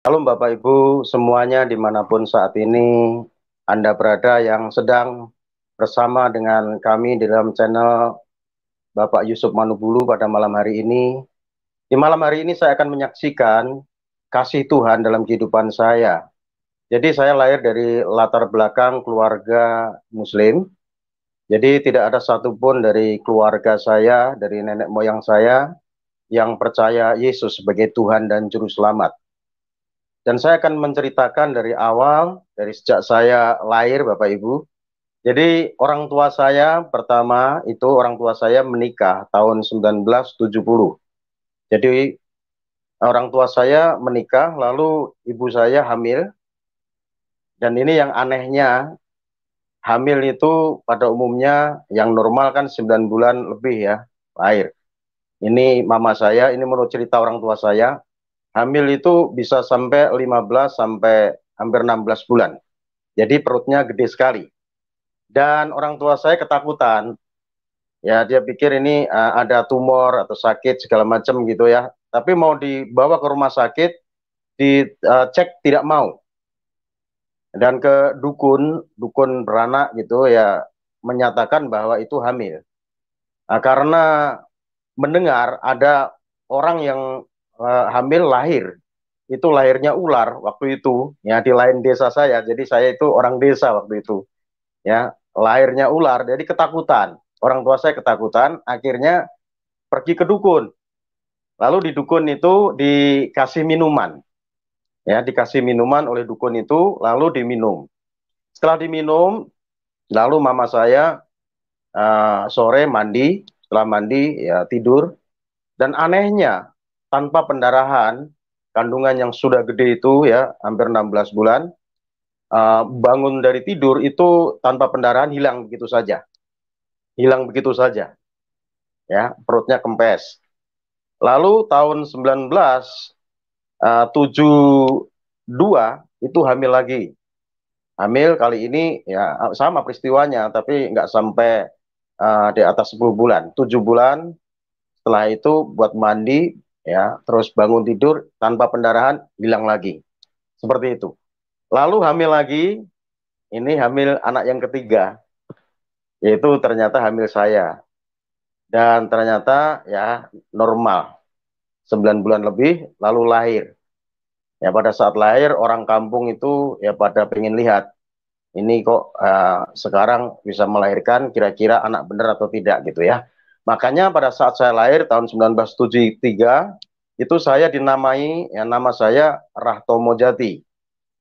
Halo Bapak Ibu semuanya dimanapun saat ini Anda berada yang sedang bersama dengan kami di dalam channel Bapak Yusuf Manubulu pada malam hari ini. Di malam hari ini saya akan menyaksikan kasih Tuhan dalam kehidupan saya. Jadi saya lahir dari latar belakang keluarga Muslim. Jadi tidak ada satupun dari keluarga saya, dari nenek moyang saya yang percaya Yesus sebagai Tuhan dan Juru Selamat. Dan saya akan menceritakan dari awal, dari sejak saya lahir Bapak Ibu. Jadi orang tua saya pertama itu orang tua saya menikah tahun 1970. Jadi orang tua saya menikah lalu ibu saya hamil. Dan ini yang anehnya, hamil itu pada umumnya yang normal kan 9 bulan lebih ya lahir. Ini mama saya, ini menurut cerita orang tua saya, hamil itu bisa sampai 15 sampai hampir 16 bulan. Jadi perutnya gede sekali. Dan orang tua saya ketakutan, ya dia pikir ini ada tumor atau sakit segala macam gitu ya. Tapi mau dibawa ke rumah sakit, dicek tidak mau. Dan ke dukun, dukun beranak gitu ya menyatakan bahwa itu hamil. Nah, karena mendengar ada orang yang hamil lahir, itu lahirnya ular waktu itu ya di lain desa saya. Jadi saya itu orang desa waktu itu. Ya lahirnya ular jadi ketakutan, orang tua saya ketakutan, akhirnya pergi ke dukun. Lalu di dukun itu dikasih minuman, ya dikasih minuman oleh dukun itu lalu diminum. Setelah diminum lalu mama saya sore mandi, setelah mandi ya tidur. Dan anehnya tanpa pendarahan, kandungan yang sudah gede itu ya hampir 16 bulan, bangun dari tidur itu tanpa pendarahan, hilang begitu saja, ya perutnya kempes. Lalu tahun 1972 itu hamil lagi, hamil kali ini ya sama peristiwanya tapi nggak sampai di atas 10 bulan, 7 bulan. Setelah itu buat mandi ya terus bangun tidur tanpa pendarahan hilang lagi, seperti itu. Lalu hamil lagi, ini hamil anak yang ketiga, yaitu ternyata hamil saya. Dan ternyata ya normal, 9 bulan lebih lalu lahir. Ya pada saat lahir orang kampung itu ya pada pengen lihat, ini kok sekarang bisa melahirkan kira-kira anak benar atau tidak gitu ya. Makanya pada saat saya lahir tahun 1973 itu saya dinamai, ya nama saya Rahtomo Jati.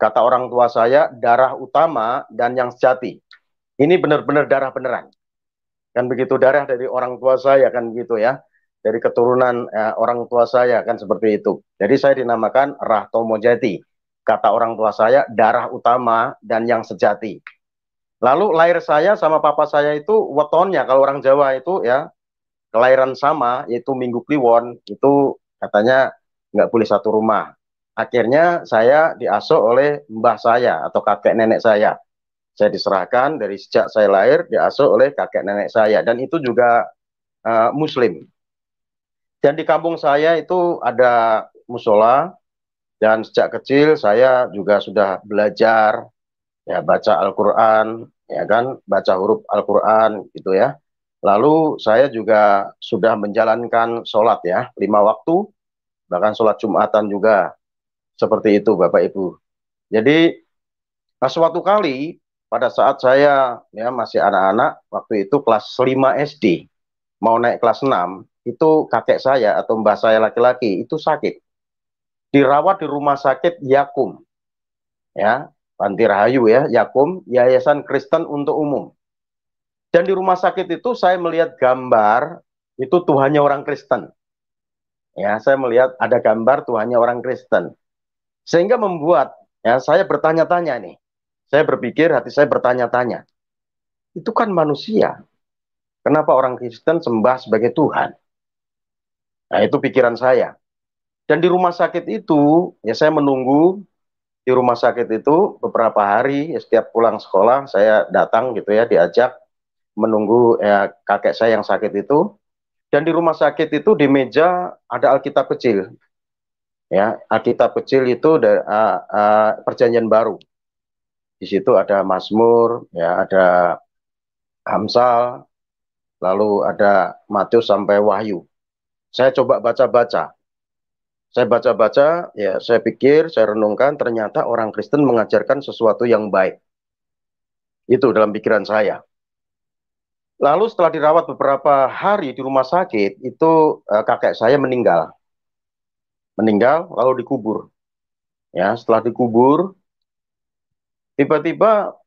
Kata orang tua saya darah utama dan yang sejati. Ini benar-benar darah beneran. Kan begitu, darah dari orang tua saya kan gitu ya. Dari keturunan orang tua saya kan seperti itu. Jadi saya dinamakan Rahtomo Jati. Kata orang tua saya darah utama dan yang sejati. Lalu lahir saya sama papa saya itu wetonnya, kalau orang Jawa itu ya kelahiran sama, yaitu Minggu Kliwon, itu katanya nggak boleh satu rumah. Akhirnya saya diasuh oleh mbah saya atau kakek nenek saya. Saya diserahkan dari sejak saya lahir diasuh oleh kakek nenek saya dan itu juga Muslim. Dan di kampung saya itu ada musola dan sejak kecil saya juga sudah belajar ya baca Al-Quran, ya kan, baca huruf Al-Quran gitu ya. Lalu saya juga sudah menjalankan sholat ya, 5 waktu, bahkan sholat Jumatan juga, seperti itu Bapak Ibu. Jadi suatu kali pada saat saya ya masih anak-anak, waktu itu kelas 5 SD, mau naik kelas 6, itu kakek saya atau mbah saya laki-laki itu sakit. Dirawat di rumah sakit Yakum, ya, Panti Rahayu ya, Yakum, Yayasan Kristen untuk Umum. Dan di rumah sakit itu saya melihat gambar, itu Tuhannya orang Kristen. Ya, saya melihat ada gambar Tuhannya orang Kristen. Sehingga membuat ya saya bertanya-tanya nih. Saya berpikir, hati saya bertanya-tanya. Itu kan manusia. Kenapa orang Kristen sembah sebagai Tuhan? Nah, itu pikiran saya. Dan di rumah sakit itu, ya saya menunggu di rumah sakit itu beberapa hari, ya setiap pulang sekolah saya datang gitu ya, diajak menunggu ya, kakek saya yang sakit itu. Dan di rumah sakit itu di meja ada Alkitab kecil. Ya, Alkitab kecil itu Perjanjian Baru. Di situ ada Mazmur, ya ada Amsal, lalu ada Matius sampai Wahyu. Saya coba baca-baca. Saya baca-baca, ya saya pikir, saya renungkan, ternyata orang Kristen mengajarkan sesuatu yang baik. Itu dalam pikiran saya. Lalu setelah dirawat beberapa hari di rumah sakit, itu kakek saya meninggal. Meninggal, lalu dikubur. Ya, setelah dikubur, tiba-tiba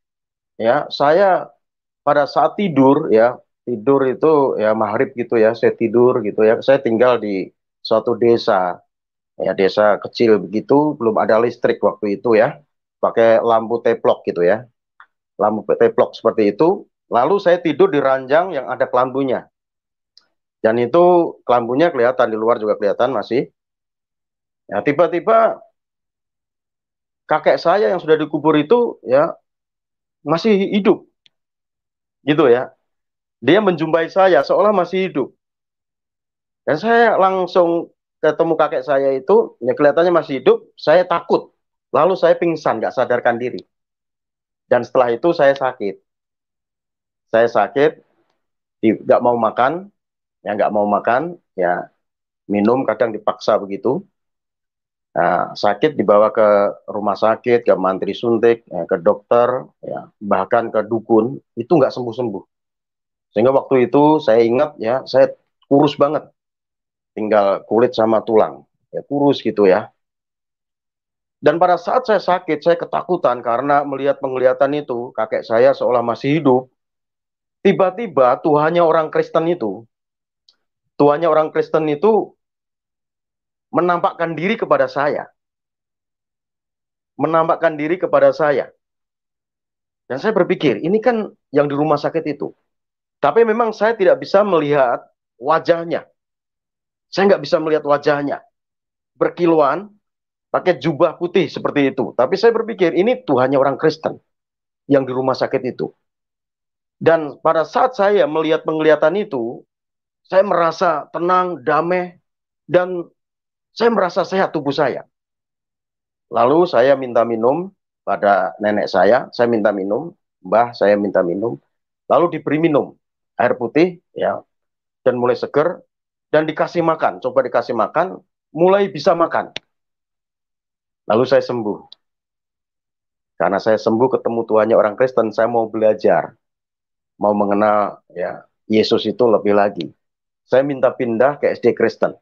ya saya pada saat tidur ya, tidur itu ya maghrib gitu ya, saya tidur gitu ya. Saya tinggal di suatu desa, ya desa kecil begitu, belum ada listrik waktu itu ya. Pakai lampu teplok gitu ya. Lampu teplok seperti itu. Lalu saya tidur di ranjang yang ada kelambunya. Dan itu kelambunya kelihatan, di luar juga kelihatan masih. Ya, tiba-tiba kakek saya yang sudah dikubur itu ya masih hidup gitu ya. Dia menjumpai saya seolah masih hidup. Dan saya langsung ketemu kakek saya itu, ya kelihatannya masih hidup, saya takut. Lalu saya pingsan, nggak sadarkan diri. Dan setelah itu saya sakit. Saya sakit, nggak mau makan, ya minum kadang dipaksa begitu. Nah, sakit dibawa ke rumah sakit, ke mantri suntik, ya, ke dokter, ya, bahkan ke dukun, itu nggak sembuh-sembuh. Sehingga waktu itu saya ingat ya, saya kurus banget, tinggal kulit sama tulang, ya kurus gitu ya. Dan pada saat saya sakit, saya ketakutan karena melihat penglihatan itu, kakek saya seolah masih hidup. Tiba-tiba Tuhannya orang Kristen itu menampakkan diri kepada saya. Menampakkan diri kepada saya. Dan saya berpikir, ini kan yang di rumah sakit itu. Tapi memang saya tidak bisa melihat wajahnya. Saya nggak bisa melihat wajahnya. Berkilauan, pakai jubah putih seperti itu. Tapi saya berpikir, ini Tuhannya orang Kristen yang di rumah sakit itu. Dan pada saat saya melihat penglihatan itu, saya merasa tenang, damai, dan saya merasa sehat tubuh saya. Lalu saya minta minum pada nenek saya minta minum, mbah saya minta minum, lalu diberi minum air putih, ya, dan mulai seger, dan dikasih makan, coba dikasih makan, mulai bisa makan. Lalu saya sembuh. Karena saya sembuh ketemu Tuhannya orang Kristen, saya mau belajar, mau mengenal ya Yesus itu lebih lagi. Saya minta pindah ke SD Kristen.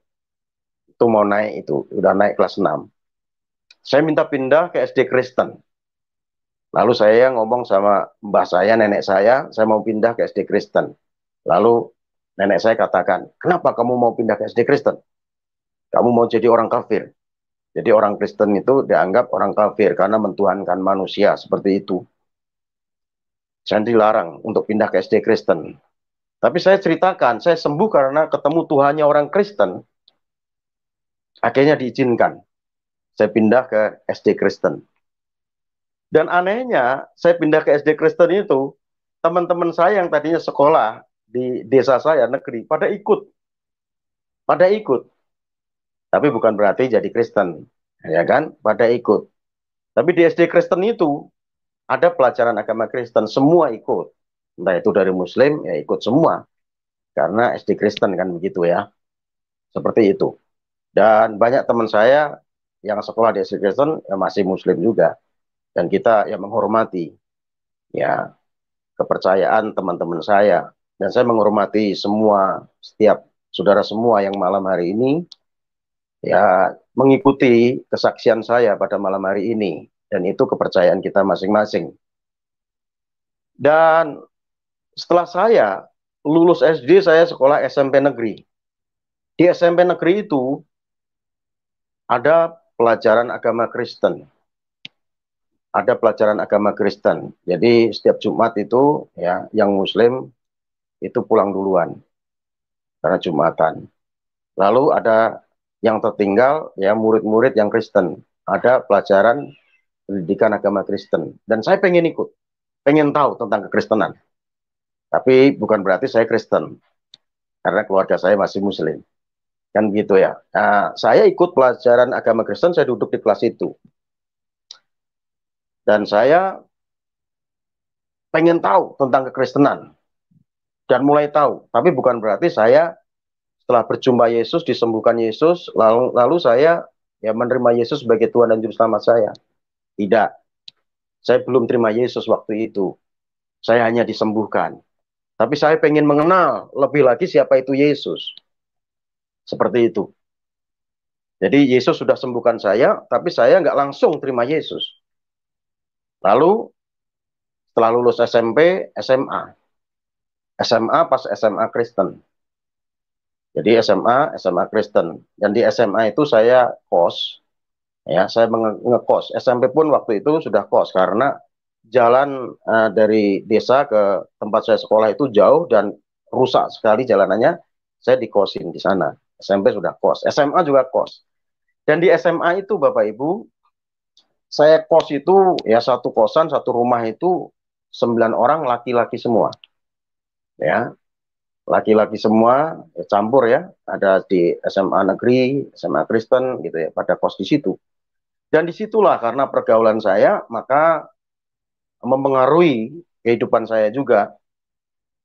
Itu mau naik itu, udah naik kelas 6. Saya minta pindah ke SD Kristen. Lalu saya ngomong sama mbah saya, nenek saya mau pindah ke SD Kristen. Lalu nenek saya katakan, kenapa kamu mau pindah ke SD Kristen? Kamu mau jadi orang kafir. Jadi orang Kristen itu dianggap orang kafir karena mentuhankan manusia seperti itu. Saya dilarang untuk pindah ke SD Kristen. Tapi saya ceritakan, saya sembuh karena ketemu Tuhannya orang Kristen. Akhirnya diizinkan. Saya pindah ke SD Kristen. Dan anehnya, saya pindah ke SD Kristen itu, teman-teman saya yang tadinya sekolah di desa saya, negeri, pada ikut. Pada ikut. Tapi bukan berarti jadi Kristen. Ya kan? Pada ikut. Tapi di SD Kristen itu, ada pelajaran agama Kristen. Semua ikut. Entah itu dari Muslim, ya ikut semua. Karena SD Kristen kan begitu ya. Seperti itu. Dan banyak teman saya yang sekolah di SD Kristen, ya masih Muslim juga. Dan kita ya menghormati. Ya, kepercayaan teman-teman saya. Dan saya menghormati semua, setiap saudara semua yang malam hari ini ya mengikuti kesaksian saya pada malam hari ini. Dan itu kepercayaan kita masing-masing. Dan setelah saya lulus SD, saya sekolah SMP negeri. Di SMP negeri itu ada pelajaran agama Kristen. Ada pelajaran agama Kristen. Jadi setiap Jumat itu ya yang Muslim itu pulang duluan karena Jumatan. Lalu ada yang tertinggal ya murid-murid yang Kristen. Ada pelajaran pendidikan agama Kristen. Dan saya pengen ikut, pengen tahu tentang kekristenan. Tapi bukan berarti saya Kristen, karena keluarga saya masih Muslim. kan gitu ya. Nah, saya ikut pelajaran agama Kristen, saya duduk di kelas itu, dan saya pengen tahu tentang kekristenan dan mulai tahu. Tapi bukan berarti saya setelah berjumpa Yesus, disembuhkan Yesus, lalu saya ya menerima Yesus sebagai Tuhan dan Juru Selamat saya. Tidak, saya belum terima Yesus waktu itu. Saya hanya disembuhkan. Tapi saya pengen mengenal lebih lagi siapa itu Yesus. Seperti itu. Jadi Yesus sudah sembuhkan saya, tapi saya nggak langsung terima Yesus. Lalu setelah lulus SMP, SMA. SMA pas SMA Kristen. Jadi SMA Kristen. Dan di SMA itu saya kos. Ya, saya ngekos. SMP pun waktu itu sudah kos karena jalan dari desa ke tempat saya sekolah itu jauh dan rusak sekali jalanannya. Saya dikosin di sana. SMP sudah kos, SMA juga kos. Dan di SMA itu Bapak Ibu, saya kos itu ya satu kosan, satu rumah itu 9 orang laki-laki semua. Ya, laki-laki semua ya, campur ya. Ada di SMA negeri, SMA Kristen gitu ya, pada kos di situ. Dan disitulah karena pergaulan saya, maka mempengaruhi kehidupan saya juga.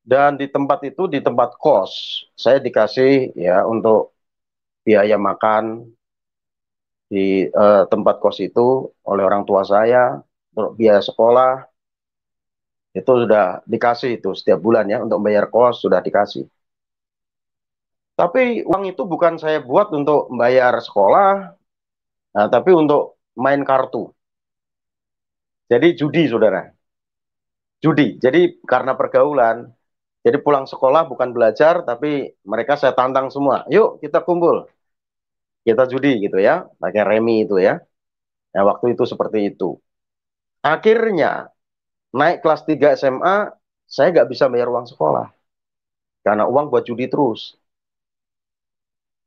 Dan di tempat itu, di tempat kos, saya dikasih ya untuk biaya makan di tempat kos itu oleh orang tua saya, untuk biaya sekolah, itu sudah dikasih itu setiap bulan ya, untuk bayar kos sudah dikasih. Tapi uang itu bukan saya buat untuk membayar sekolah, nah, tapi untuk main kartu. Jadi judi, saudara. Judi. Jadi karena pergaulan, jadi pulang sekolah bukan belajar, tapi mereka saya tantang semua. Yuk kita kumpul, kita judi gitu ya, pakai remi itu ya. Nah, waktu itu seperti itu. Akhirnya naik kelas 3 SMA, saya nggak bisa bayar uang sekolah. Karena uang buat judi terus.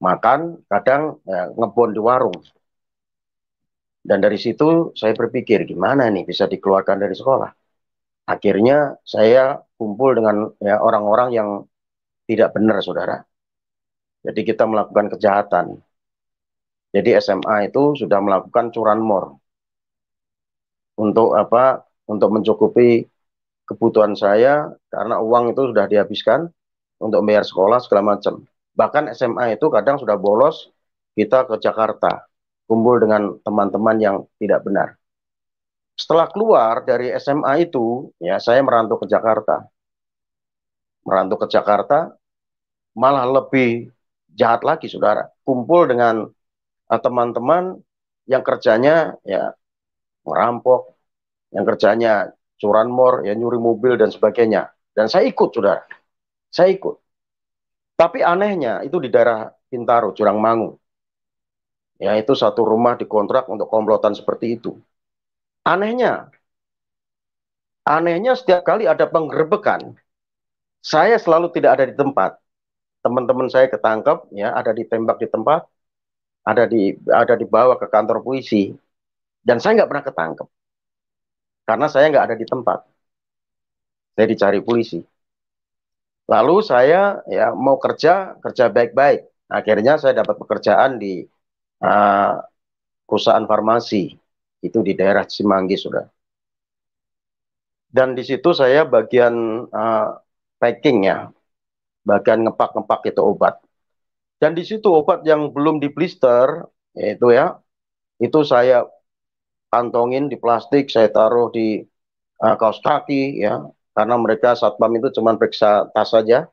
Makan, kadang ya, ngebon di warung. Dan dari situ saya berpikir, gimana nih bisa dikeluarkan dari sekolah. Akhirnya saya kumpul dengan ya, orang-orang yang tidak benar, saudara. Jadi kita melakukan kejahatan. Jadi SMA itu sudah melakukan curanmor untuk apa? Untuk mencukupi kebutuhan saya karena uang itu sudah dihabiskan untuk bayar sekolah segala macam. Bahkan SMA itu kadang sudah bolos kita ke Jakarta, kumpul dengan teman-teman yang tidak benar. Setelah keluar dari SMA itu, ya saya merantau ke Jakarta. Merantau ke Jakarta malah lebih jahat lagi, saudara. Kumpul dengan teman-teman yang kerjanya ya merampok, yang kerjanya curanmor, ya nyuri mobil dan sebagainya. Dan saya ikut, saudara. Saya ikut. Tapi anehnya itu di daerah Bintaro, Jurangmangu. Ya itu satu rumah dikontrak untuk komplotan seperti itu. Anehnya, anehnya setiap kali ada penggerebekan, saya selalu tidak ada di tempat. Teman-teman saya ketangkep, ya ada ditembak di tempat, ada dibawa ke kantor polisi, dan saya nggak pernah ketangkep karena saya nggak ada di tempat. Saya dicari polisi. Lalu saya ya mau kerja baik-baik. Akhirnya saya dapat pekerjaan di uh, perusahaan farmasi itu di daerah Cimanggis, sudah. Dan di situ saya bagian packing ya, bagian ngepak-ngepak itu obat. Dan di situ obat yang belum di blister, itu ya, itu saya kantongin di plastik, saya taruh di kaos kaki ya, karena mereka satpam itu cuma periksa tas saja.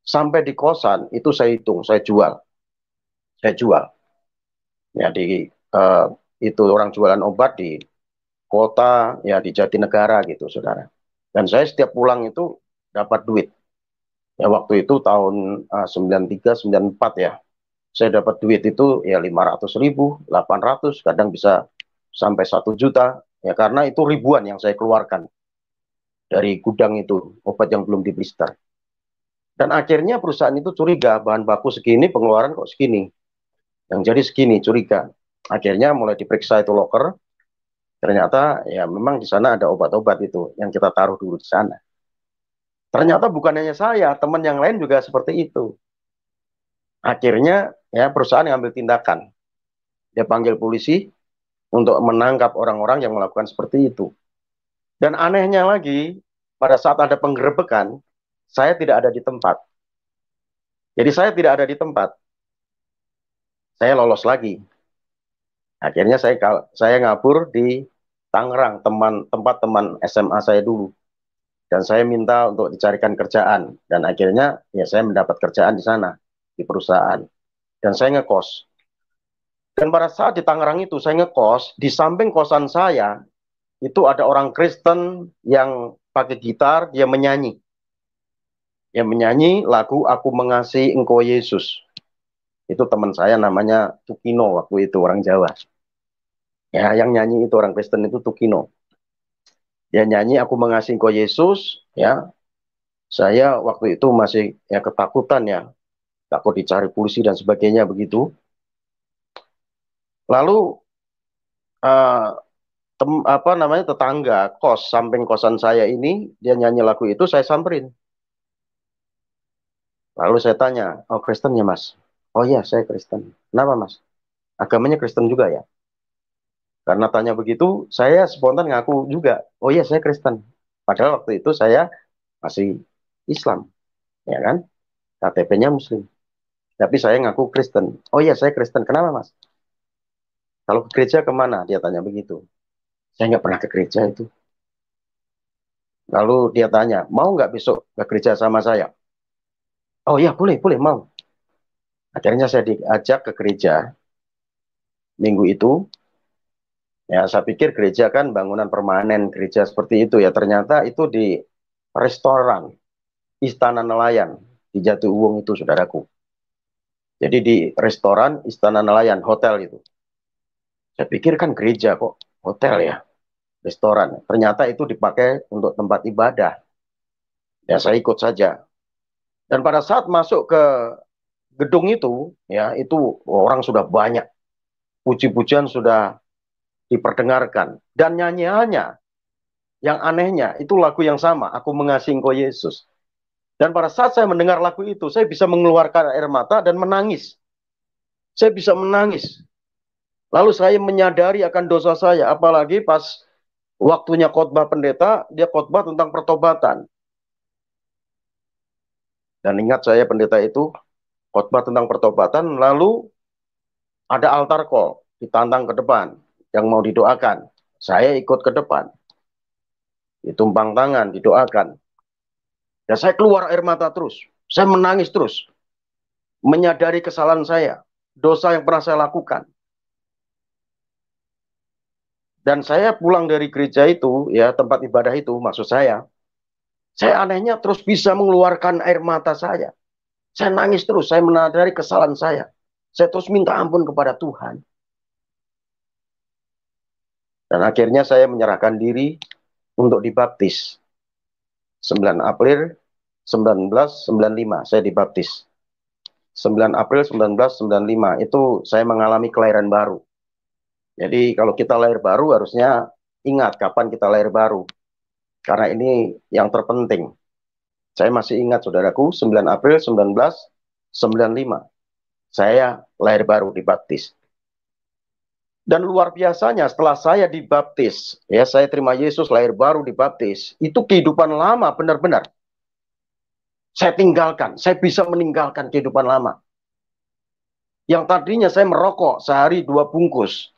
Sampai di kosan itu saya hitung, saya jual. Ya di uh, itu orang jualan obat di kota ya di Jatinegara gitu, saudara. Dan saya setiap pulang itu dapat duit. Ya waktu itu tahun 93, 94 ya. Saya dapat duit itu ya 500.000, 800, kadang bisa sampai 1 juta. Ya karena itu ribuan yang saya keluarkan dari gudang itu, obat yang belum di blister. Dan akhirnya perusahaan itu curiga, bahan baku segini, pengeluaran kok segini. Yang jadi segini, curiga. Akhirnya mulai diperiksa itu loker, ternyata ya memang di sana ada obat-obat itu yang kita taruh dulu di sana. Ternyata bukan hanya saya, teman yang lain juga seperti itu. Akhirnya ya perusahaan ngambil tindakan. Dia panggil polisi untuk menangkap orang-orang yang melakukan seperti itu. Dan anehnya lagi, pada saat ada penggerebekan, saya tidak ada di tempat. Jadi saya tidak ada di tempat. Saya lolos lagi. Akhirnya saya ngabur di Tangerang, tempat teman SMA saya dulu. Dan saya minta untuk dicarikan kerjaan. Dan akhirnya ya saya mendapat kerjaan di sana, di perusahaan. Dan saya ngekos. Dan pada saat di Tangerang itu saya ngekos, di samping kosan saya, itu ada orang Kristen yang pakai gitar, dia menyanyi. Dia menyanyi lagu Aku Mengasihi Engkau Yesus. Itu teman saya namanya Tukino waktu itu, orang Jawa. Ya, yang nyanyi itu orang Kristen itu Tukino. Dia nyanyi Aku Mengasihi Engkau Yesus, ya. Saya waktu itu masih ya ketakutan ya, takut dicari polisi dan sebagainya begitu. Lalu uh, apa namanya tetangga kos samping kosan saya ini dia nyanyi lagu itu, saya samperin. Lalu saya tanya, oh Kristen ya mas? Oh iya saya Kristen. Kenapa mas? Agamanya Kristen juga ya? Karena tanya begitu, saya spontan ngaku juga. Oh iya saya Kristen. Padahal waktu itu saya masih Islam, ya kan? KTP-nya Muslim. Tapi saya ngaku Kristen. Oh iya saya Kristen. Kenapa mas? Kalau ke gereja kemana? Dia tanya begitu. Saya nggak pernah ke gereja itu. Lalu dia tanya, mau nggak besok ke gereja sama saya? Oh iya boleh, boleh mau. Akhirnya saya diajak ke gereja minggu itu. Ya saya pikir gereja kan bangunan permanen, gereja seperti itu ya. Ternyata itu di restoran Istana Nelayan di Jatiuwung itu saudaraku. Jadi di restoran Istana Nelayan, hotel itu. Saya pikir kan gereja kok, hotel ya, restoran. Ternyata itu dipakai untuk tempat ibadah. Ya saya ikut saja. Dan pada saat masuk ke gedung itu, ya itu orang sudah banyak. Puji-pujian sudah diperdengarkan. Dan nyanyiannya, yang anehnya, itu lagu yang sama. Aku Mengasihi Engkau Yesus. Dan pada saat saya mendengar lagu itu, saya bisa mengeluarkan air mata dan menangis. Saya bisa menangis. Lalu saya menyadari akan dosa saya. Apalagi pas waktunya khotbah pendeta, dia khotbah tentang pertobatan. Dan ingat saya pendeta itu khotbah tentang pertobatan, lalu ada altar call, ditantang ke depan, yang mau didoakan. Saya ikut ke depan, ditumpang tangan, didoakan. Dan saya keluar air mata terus, saya menangis terus, menyadari kesalahan saya, dosa yang pernah saya lakukan. Dan saya pulang dari gereja itu, ya tempat ibadah itu, maksud saya anehnya terus bisa mengeluarkan air mata saya. Saya nangis terus, saya menyadari kesalahan saya. Saya terus minta ampun kepada Tuhan. Dan akhirnya saya menyerahkan diri untuk dibaptis. 9 April 1995 saya dibaptis. 9 April 1995 itu saya mengalami kelahiran baru. Jadi kalau kita lahir baru harusnya ingat kapan kita lahir baru. Karena ini yang terpenting. Saya masih ingat saudaraku 9 April 1995 saya lahir baru dibaptis. Dan luar biasanya setelah saya dibaptis, ya saya terima Yesus lahir baru dibaptis, itu kehidupan lama benar-benar saya tinggalkan, saya bisa meninggalkan kehidupan lama. Yang tadinya saya merokok sehari 2 bungkus,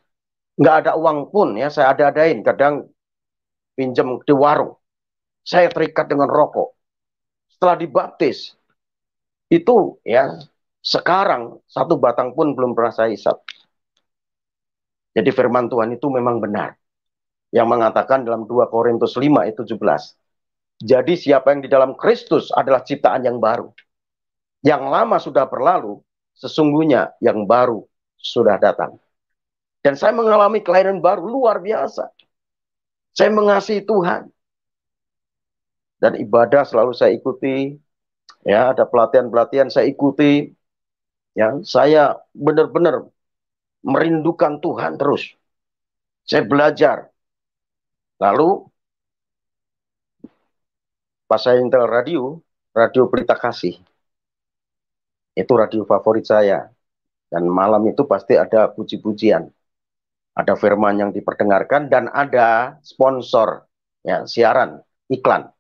nggak ada uang pun ya saya ada-adain, kadang pinjam di warung. Saya terikat dengan rokok. Setelah dibaptis, itu ya sekarang 1 batang pun belum pernah saya hisap. Jadi firman Tuhan itu memang benar. Yang mengatakan dalam 2 Korintus 5 ayat 17. Jadi siapa yang di dalam Kristus adalah ciptaan yang baru. Yang lama sudah berlalu, sesungguhnya yang baru sudah datang. Dan saya mengalami kelahiran baru luar biasa. Saya mengasihi Tuhan. Dan ibadah selalu saya ikuti. Ya, ada pelatihan-pelatihan saya ikuti. Ya, saya benar-benar merindukan Tuhan terus. Saya belajar. Lalu pas saya intel radio, radio Berita Kasih. Itu radio favorit saya. Dan malam itu pasti ada puji-pujian. Ada firman yang diperdengarkan dan ada sponsor, ya, siaran, iklan.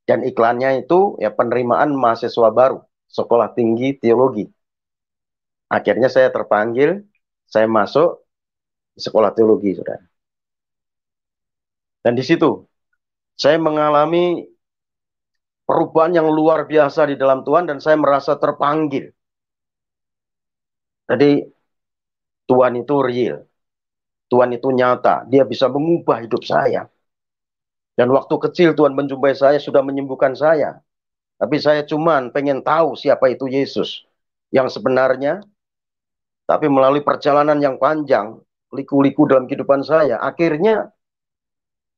Dan iklannya itu ya penerimaan mahasiswa baru, Sekolah Tinggi Teologi. Akhirnya saya terpanggil, saya masuk di Sekolah Teologi, saudara. Dan di situ saya mengalami perubahan yang luar biasa di dalam Tuhan dan saya merasa terpanggil. Jadi Tuhan itu real, Tuhan itu nyata, dia bisa mengubah hidup saya. Dan waktu kecil Tuhan menjumpai saya, sudah menyembuhkan saya. Tapi saya cuman pengen tahu siapa itu Yesus yang sebenarnya. Tapi melalui perjalanan yang panjang, liku-liku dalam kehidupan saya, akhirnya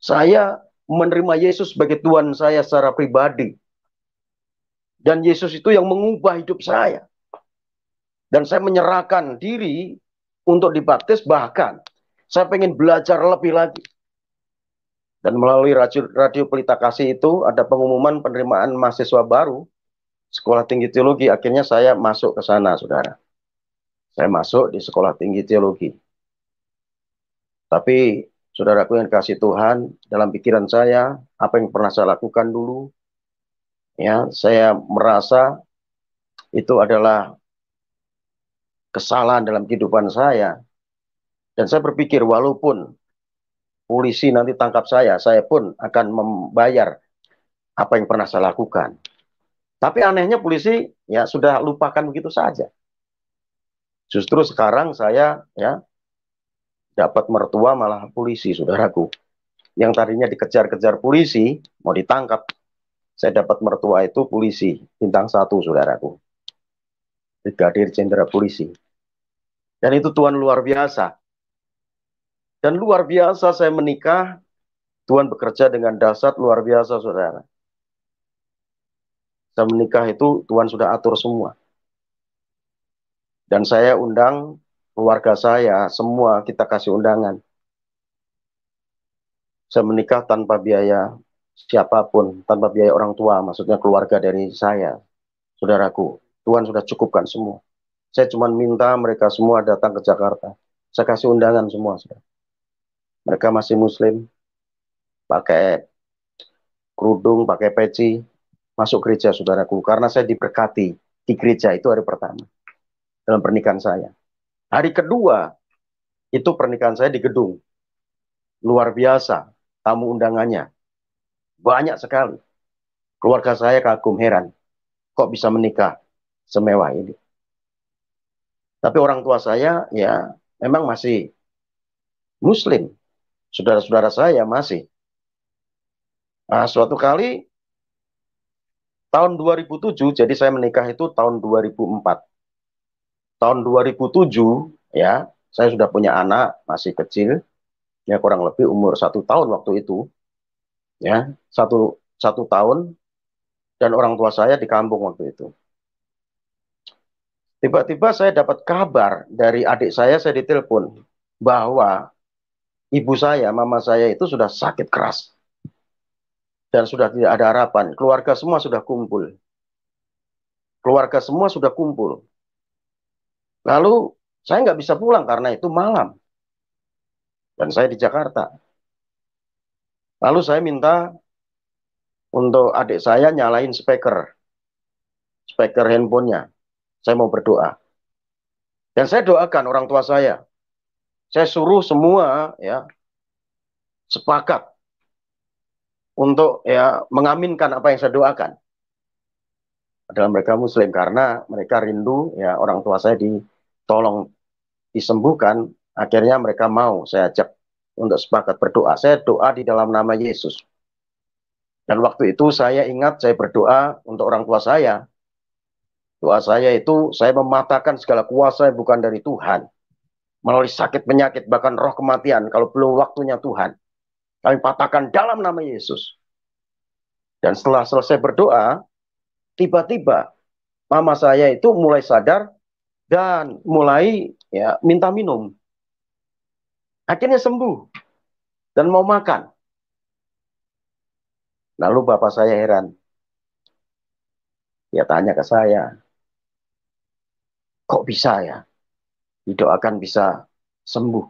saya menerima Yesus sebagai Tuhan saya secara pribadi. Dan Yesus itu yang mengubah hidup saya. Dan saya menyerahkan diri untuk dibaptis, bahkan saya pengen belajar lebih lagi. Dan melalui radio Pelita Kasih itu ada pengumuman penerimaan mahasiswa baru Sekolah Tinggi Teologi. Akhirnya saya masuk ke sana, saudara. Saya masuk di Sekolah Tinggi Teologi. Tapi saudaraku yang kasih Tuhan, dalam pikiran saya, apa yang pernah saya lakukan dulu, ya, saya merasa itu adalah kesalahan dalam kehidupan saya. Dan saya berpikir, walaupun polisi nanti tangkap saya pun akan membayar apa yang pernah saya lakukan. Tapi anehnya polisi ya sudah lupakan begitu saja. Justru sekarang saya ya dapat mertua malah polisi, saudaraku. Yang tadinya dikejar-kejar polisi, mau ditangkap. Saya dapat mertua itu polisi, bintang 1, saudaraku. Brigadir Jenderal Polisi. Dan itu Tuhan luar biasa. Dan luar biasa saya menikah, Tuhan bekerja dengan dahsyat luar biasa, saudara. Saya menikah itu Tuhan sudah atur semua. Dan saya undang keluarga saya, semua kita kasih undangan. Saya menikah tanpa biaya siapapun, tanpa biaya orang tua, maksudnya keluarga dari saya, saudaraku. Tuhan sudah cukupkan semua. Saya cuma minta mereka semua datang ke Jakarta. Saya kasih undangan semua, saudara. Mereka masih muslim, pakai kerudung, pakai peci, masuk gereja, saudaraku. Karena saya diberkati di gereja itu hari pertama dalam pernikahan saya. Hari kedua, itu pernikahan saya di gedung. Luar biasa, tamu undangannya. Banyak sekali. Keluarga saya kagum, heran. Kok bisa menikah semewah ini? Tapi orang tua saya, ya, memang masih muslim. Saudara-saudara saya masih. Nah, suatu kali, tahun 2007, jadi saya menikah itu tahun 2004. Tahun 2007, ya, saya sudah punya anak, masih kecil, ya kurang lebih umur 1 tahun waktu itu, ya, satu tahun, dan orang tua saya di kampung waktu itu. Tiba-tiba saya dapat kabar dari adik saya ditelepon bahwa ibu saya, mama saya itu sudah sakit keras dan sudah tidak ada harapan. Keluarga semua sudah kumpul. Keluarga semua sudah kumpul. Lalu saya nggak bisa pulang karena itu malam dan saya di Jakarta. Lalu saya minta untuk adik saya nyalain speaker handphonenya. Saya mau berdoa. Dan saya doakan orang tua saya. Saya suruh semua ya sepakat untuk ya mengaminkan apa yang saya doakan. Adalah mereka Muslim karena mereka rindu ya orang tua saya ditolong disembuhkan. Akhirnya mereka mau saya ajak untuk sepakat berdoa. Saya doa di dalam nama Yesus. Dan waktu itu saya ingat saya berdoa untuk orang tua saya. Doa saya itu saya mematahkan segala kuasa yang bukan dari Tuhan. Melalui sakit penyakit bahkan roh kematian kalau belum waktunya Tuhan. Kami patahkan dalam nama Yesus. Dan setelah selesai berdoa, tiba-tiba mama saya itu mulai sadar dan mulai ya minta minum. Akhirnya sembuh dan mau makan. Lalu bapak saya heran. Dia tanya ke saya, kok bisa ya didoakan bisa sembuh.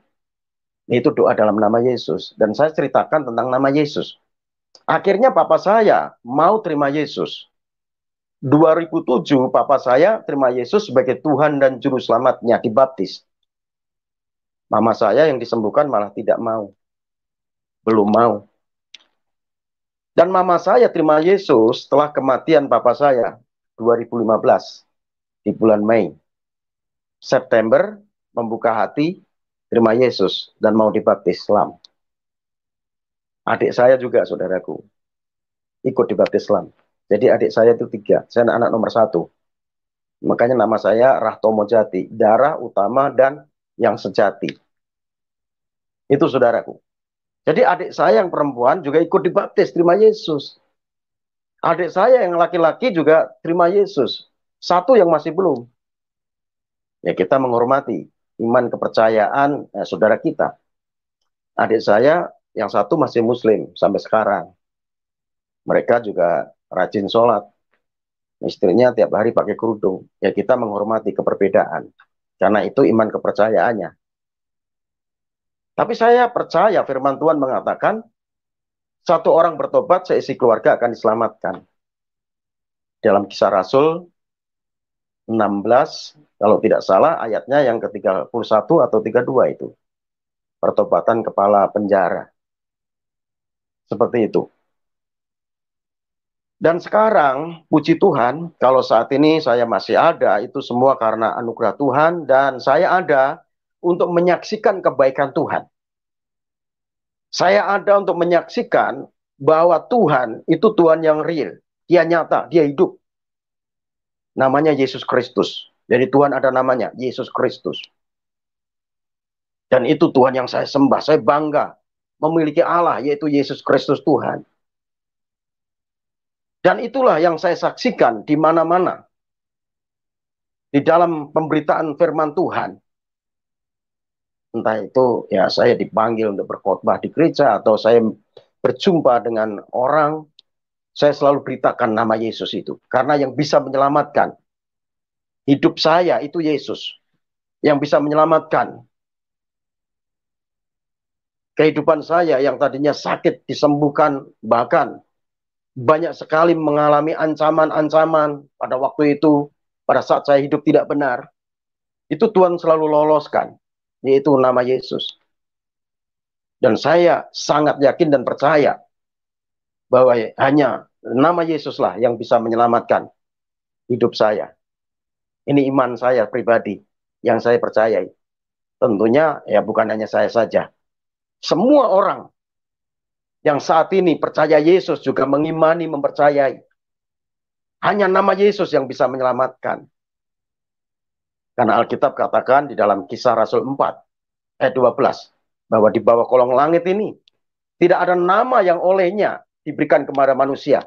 Itu doa dalam nama Yesus. Dan saya ceritakan tentang nama Yesus. Akhirnya papa saya mau terima Yesus. 2007 papa saya terima Yesus sebagai Tuhan dan Juru Selamatnya, dibaptis. Mama saya yang disembuhkan malah tidak mau. Belum mau. Dan mama saya terima Yesus setelah kematian papa saya 2015 di bulan Mei. September membuka hati, terima Yesus dan mau dibaptis Islam. Adik saya juga, saudaraku, ikut dibaptis Islam. Jadi adik saya itu 3, saya anak nomor 1. Makanya nama saya Rahtomo Jati, darah utama dan yang sejati. Itu saudaraku. Jadi adik saya yang perempuan juga ikut dibaptis, terima Yesus. Adik saya yang laki-laki juga terima Yesus. 1 yang masih belum. Ya kita menghormati iman kepercayaan saudara kita. Adik saya yang 1 masih muslim sampai sekarang. Mereka juga rajin sholat. Istrinya tiap hari pakai kerudung. Ya kita menghormati keperbedaan. Karena itu iman kepercayaannya. Tapi saya percaya firman Tuhan mengatakan, 1 orang bertobat, seisi keluarga akan diselamatkan. Dalam Kisah Rasul 16, kalau tidak salah ayatnya yang ke-31 atau 32 itu. Pertobatan kepala penjara. Seperti itu. Dan sekarang, puji Tuhan, kalau saat ini saya masih ada, itu semua karena anugerah Tuhan, dan saya ada untuk menyaksikan kebaikan Tuhan. Saya ada untuk menyaksikan bahwa Tuhan itu Tuhan yang real. Dia nyata, dia hidup. Namanya Yesus Kristus. Jadi Tuhan ada namanya, Yesus Kristus. Dan itu Tuhan yang saya sembah, saya bangga memiliki Allah, yaitu Yesus Kristus Tuhan. Dan itulah yang saya saksikan di mana-mana. Di dalam pemberitaan firman Tuhan. Entah itu ya saya dipanggil untuk berkhotbah di gereja, atau saya berjumpa dengan orang, saya selalu beritakan nama Yesus itu. Karena yang bisa menyelamatkan hidup saya itu Yesus. Yang bisa menyelamatkan kehidupan saya yang tadinya sakit disembuhkan, bahkan banyak sekali mengalami ancaman-ancaman pada waktu itu, pada saat saya hidup tidak benar. Itu Tuhan selalu loloskan, yaitu nama Yesus. Dan saya sangat yakin dan percaya bahwa hanya nama Yesuslah yang bisa menyelamatkan hidup saya. Ini iman saya pribadi yang saya percayai. Tentunya ya bukan hanya saya saja. Semua orang yang saat ini percaya Yesus juga mengimani, mempercayai. Hanya nama Yesus yang bisa menyelamatkan. Karena Alkitab katakan di dalam Kisah Rasul 4, ayat 12, bahwa di bawah kolong langit ini tidak ada nama yang olehnya diberikan kepada manusia,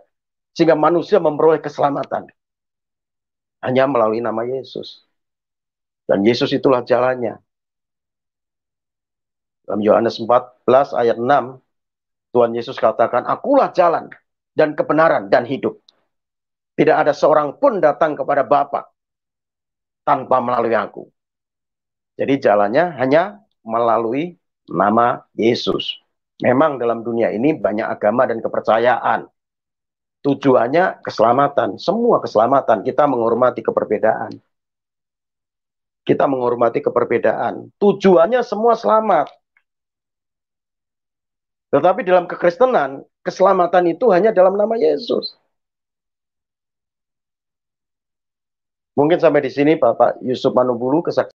sehingga manusia memperoleh keselamatan. Hanya melalui nama Yesus. Dan Yesus itulah jalannya. Dalam Yohanes 14 ayat 6, Tuhan Yesus katakan, akulah jalan dan kebenaran dan hidup. Tidak ada seorang pun datang kepada Bapa tanpa melalui aku. Jadi jalannya hanya melalui nama Yesus. Memang dalam dunia ini banyak agama dan kepercayaan. Tujuannya keselamatan, semua keselamatan. Kita menghormati keperbedaan. Kita menghormati keperbedaan. Tujuannya semua selamat. Tetapi dalam kekristenan, keselamatan itu hanya dalam nama Yesus. Mungkin sampai di sini Bapak Yusuf Manubulu, kesaksian